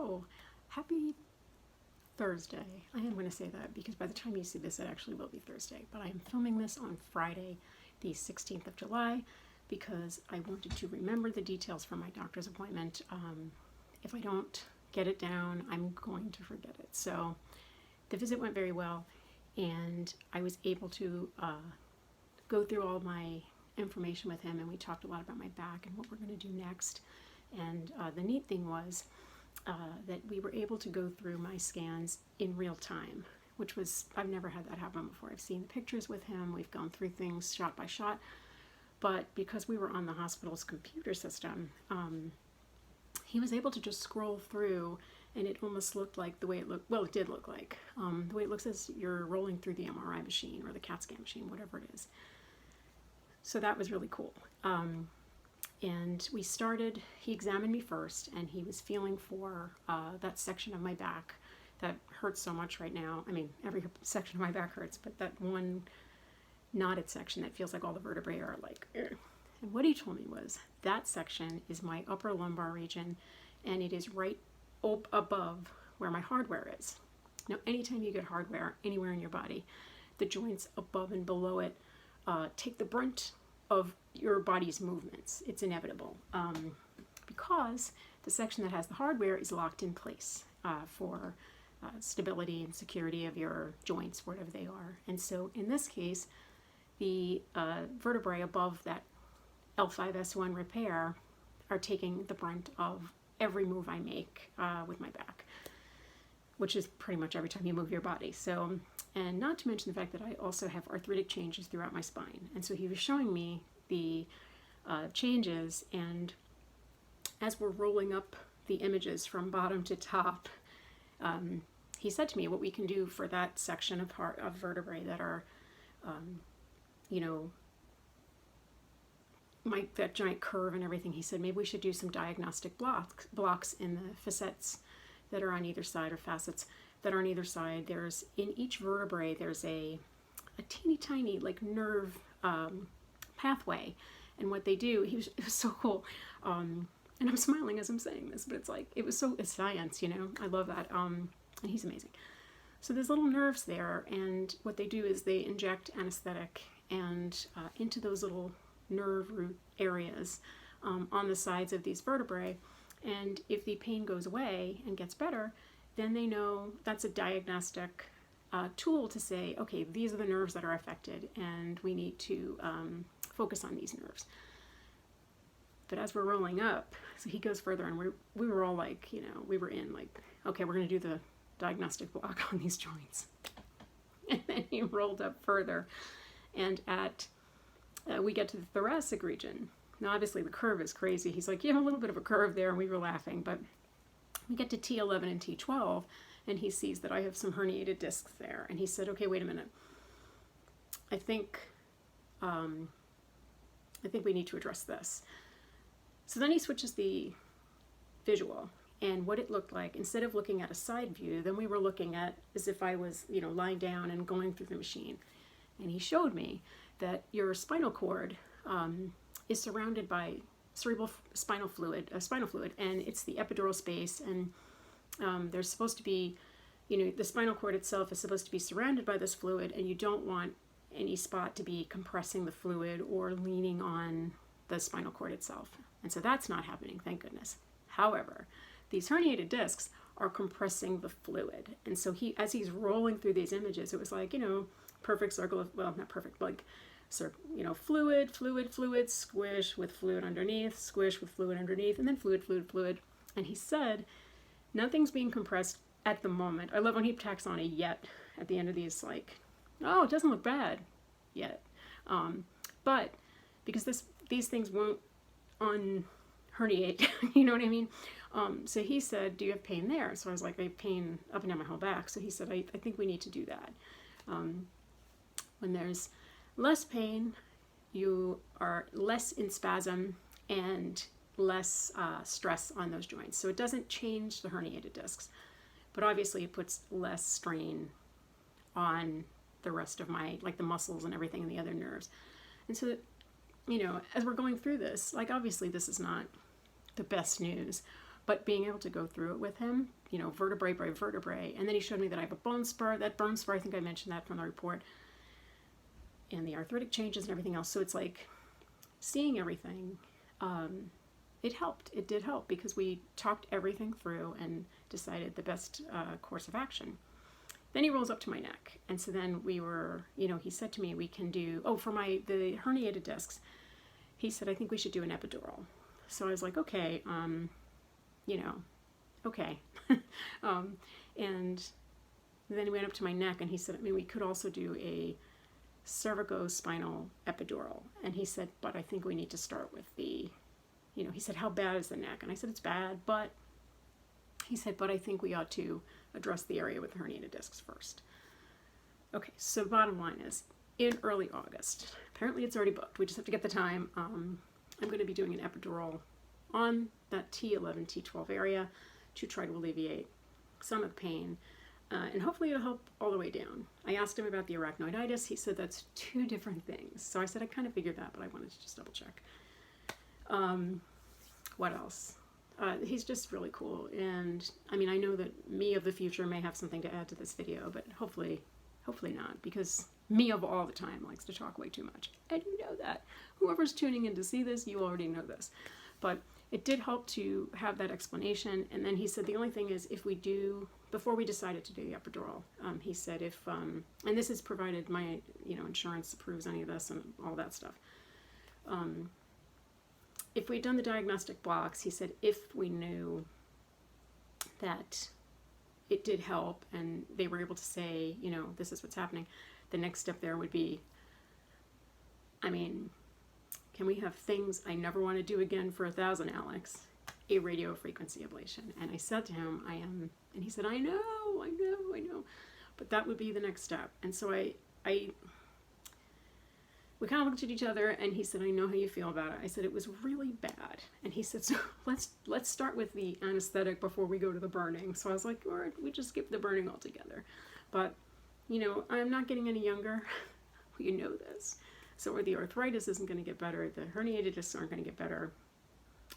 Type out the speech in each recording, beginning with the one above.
So, happy Thursday. I am going to say that because by the time you see this, it actually will be Thursday. But I am filming this on Friday, the 16th of July, because I wanted to remember the details from my doctor's appointment. If I don't get it down, I'm going to forget it. So, the visit went very well, and I was able to go through all my information with him, and we talked a lot about my back and what we're going to do next. And the neat thing was that we were able to go through my scans in real time, which was, I've never had that happen before. I've seen the pictures with him, we've gone through things shot by shot, but because we were on the hospital's computer system, he was able to just scroll through, and it almost looked like the way it looked, well, it did look like, the way it looks as you're rolling through the MRI machine or the CAT scan machine, whatever it is. So that was really cool. And we started, he examined me first, and he was feeling for that section of my back that hurts so much right now. I mean, every section of my back hurts, but that one knotted section that feels like all the vertebrae are like, ugh. And what he told me was, that section is my upper lumbar region, and it is right above where my hardware is. Now, anytime you get hardware anywhere in your body, the joints above and below it take the brunt of your body's movements. It's inevitable because the section that has the hardware is locked in place for stability and security of your joints, whatever they are. And so in this case, the vertebrae above that L5-S1 repair are taking the brunt of every move I make with my back, which is pretty much every time you move your body. So, and not to mention the fact that I also have arthritic changes throughout my spine. And so he was showing me the changes, and as we're rolling up the images from bottom to top, he said to me what we can do for that section of vertebrae that are, you know, that giant curve and everything. He said maybe we should do some diagnostic blocks in the facets that are on either side, or facets that are on either side. There's, in each vertebrae, there's a teeny tiny like nerve pathway, and what they do, it was so cool, and I'm smiling as I'm saying this, but it's like, it's science, you know, I love that, and he's amazing. So there's little nerves there, and what they do is they inject anesthetic and into those little nerve root areas on the sides of these vertebrae, and if the pain goes away and gets better, then they know that's a diagnostic tool to say, okay, these are the nerves that are affected, and we need to focus on these nerves. But as we're rolling up, so he goes further, and we were all like, you know, we were in like, okay, we're going to do the diagnostic block on these joints. And then he rolled up further, and we get to the thoracic region. Now, obviously, the curve is crazy. He's like, you have a little bit of a curve there, and we were laughing, but we get to T11 and T12, and he sees that I have some herniated discs there, and he said, okay, wait a minute. I think we need to address this. So then he switches the visual, and what it looked like, instead of looking at a side view, then we were looking at as if I was, you know, lying down and going through the machine. And he showed me that your spinal cord is surrounded by cerebral spinal fluid, and it's the epidural space, and there's supposed to be, you know, the spinal cord itself is supposed to be surrounded by this fluid, and you don't want any spot to be compressing the fluid or leaning on the spinal cord itself. And so that's not happening, thank goodness. However, these herniated discs are compressing the fluid. And so as he's rolling through these images, it was like, you know, perfect circle of, well, not perfect, like, you know, fluid, squish with fluid underneath, squish with fluid underneath, and then fluid. And he said, nothing's being compressed at the moment. I love when he tacks on a yet at the end of these, like, oh, it doesn't look bad yet. But because these things won't unherniate, you know what I mean? So he said, do you have pain there? So I was like, I have pain up and down my whole back. So he said, I think we need to do that. When there's less pain, you are less in spasm and less stress on those joints. So it doesn't change the herniated discs, but obviously it puts less strain on the rest of my, like the muscles and everything and the other nerves. And so, you know, as we're going through this, like obviously this is not the best news, but being able to go through it with him, you know, vertebrae by vertebrae. And then he showed me that I have a bone spur. That bone spur, I think I mentioned that from the report. And the arthritic changes and everything else. So it's like seeing everything. It helped. It did help because we talked everything through and decided the best course of action. Then he rolls up to my neck. And so then we were, you know, he said to me, we can do, oh, for the herniated discs, he said, I think we should do an epidural. So I was like, okay, you know, okay. And then he went up to my neck and he said, I mean, we could also do a cervicospinal epidural. And he said, but I think we need to start with the, you know, he said, how bad is the neck? And I said, it's bad, but he said, but I think we ought to address the area with the herniated discs first. Okay, so bottom line is, in early August, apparently it's already booked, we just have to get the time, I'm going to be doing an epidural on that T11, T12 area to try to alleviate some of the pain, and hopefully it'll help all the way down. I asked him about the arachnoiditis. He said that's two different things. So I said I kind of figured that, but I wanted to just double check. What else? He's just really cool, and I mean, I know that me of the future may have something to add to this video, but hopefully not, because me of all the time likes to talk way too much, and you know that. Whoever's tuning in to see this, you already know this. But it did help to have that explanation, and then he said the only thing is if we do, before we decided to do the epidural, he said if, and this is provided my, you know, insurance approves any of this and all that stuff. If we'd done the diagnostic blocks, he said if we knew that it did help and they were able to say, you know, this is what's happening, the next step there would be, I mean, can we have things I never want to do again for 1,000, Alex? A radio frequency ablation. And I said to him, I am, and he said, I know. But that would be the next step. And so we kind of looked at each other, and he said, I know how you feel about it. I said, it was really bad. And he said, so let's start with the anesthetic before we go to the burning. So I was like, all right, we just skip the burning altogether. But, you know, I'm not getting any younger. You know this. So the arthritis isn't going to get better. The herniated discs aren't going to get better.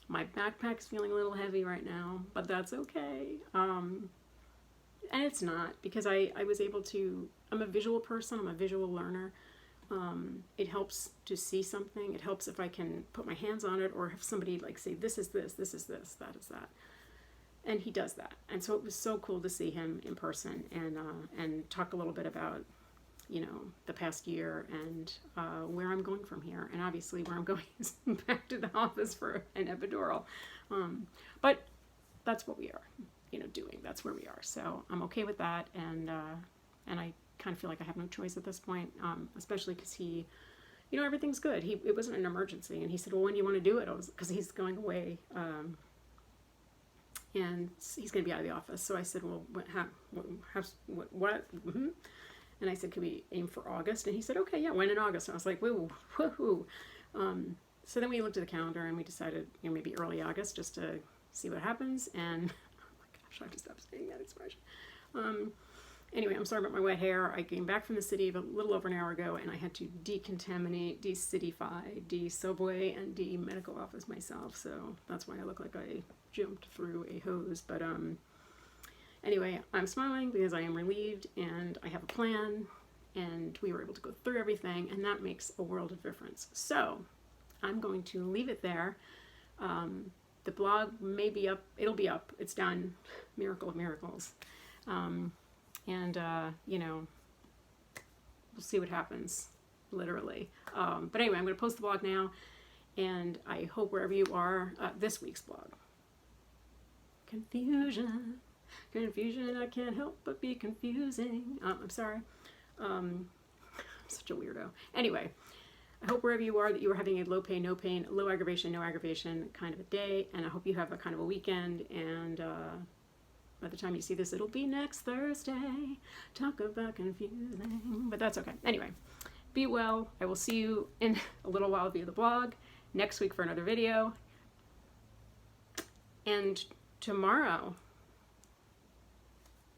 My backpack's feeling a little heavy right now, but that's okay. And it's not, because I was able to, I'm a visual person, I'm a visual learner. It helps to see something. It helps if I can put my hands on it or have somebody like say, this is this, this is this, that is that. And he does that. And so it was so cool to see him in person and talk a little bit about, you know, the past year and where I'm going from here. And obviously where I'm going is back to the office for an epidural. But that's what we are, you know, doing. That's where we are. So I'm okay with that. And I kind of feel like I have no choice at this point, especially because he, you know, everything's good. It wasn't an emergency. And he said, well, when do you want to do it? Because he's going away. And he's going to be out of the office. So I said, well, what? Mm-hmm. And I said, could we aim for August? And he said, okay, yeah, when in August? And I was like, woo, woohoo. So then we looked at the calendar and we decided, you know, maybe early August just to see what happens. And, oh my gosh, I have to stop saying that expression. Anyway, I'm sorry about my wet hair. I came back from the city a little over an hour ago, and I had to decontaminate, de-cityfy, de-subway, and de-medical office myself. So that's why I look like I jumped through a hose. But anyway, I'm smiling because I am relieved, and I have a plan, and we were able to go through everything, and that makes a world of difference. So I'm going to leave it there. The blog may be up. It'll be up. It's done. Miracle of miracles. And, you know, we'll see what happens, literally. But anyway, I'm going to post the blog now, and I hope wherever you are, this week's blog. Confusion, I can't help but be confusing. I'm sorry. I'm such a weirdo. Anyway, I hope wherever you are that you are having a low pain, no pain, low aggravation, no aggravation kind of a day, and I hope you have a kind of a weekend, and, by the time you see this, it'll be next Thursday. Talk about confusing, but that's okay. Anyway, be well. I will see you in a little while via the blog, next week for another video, and tomorrow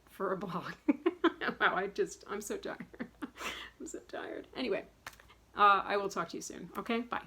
for a blog. Wow, I'm so tired. I'm so tired. Anyway, I will talk to you soon. Okay, bye.